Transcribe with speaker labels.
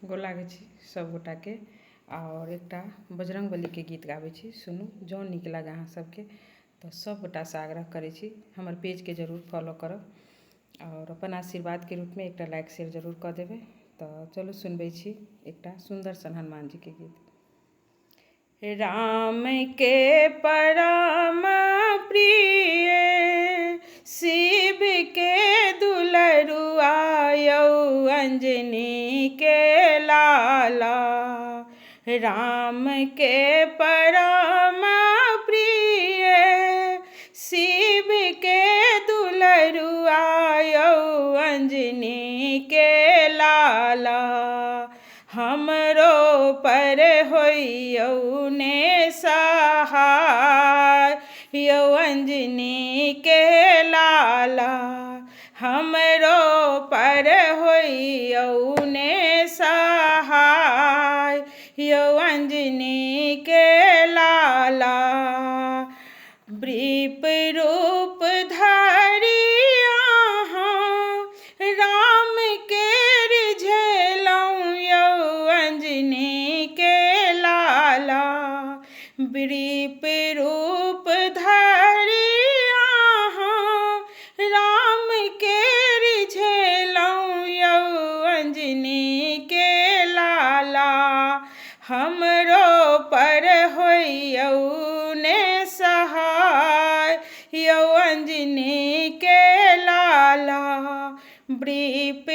Speaker 1: गोर लागै छी सब गोटा के। और एकटा बजरंगबली के गीत गाबै छी, सुनू जँ नीक लागे अहाँ सबके तो सब गोटा से आग्रह करै छी हमर पेज के जरूर फॉलो करब और अपन आशीर्वाद के रूप में एकटा लाइक शेयर जरूर कऽ देबै। तो चलू सुनबै छी एकटा सुंदर सन हनुमान जी के गीत। राम के परम प्रिय शिव के दुलरुआ अंजनी के लाला। राम के परम प्रिय शिव के दुलरुआ अंजनी के लाला। हमरो पर होइयौ ने सहाय यौ अंजनी के लाला। हमरो पर होइयौ ने सहाय यौ अंजनी के लाला। वृप रूप धरि अहाँ राम के रिझेलौं यौ अंजनी के लाला। वृप रूप धरि अहाँ राम के रिझेलौं यौ अंजनी के लाला। हमरो पर होइयौ ने सहाय यौ अंजनी के लाला। वृप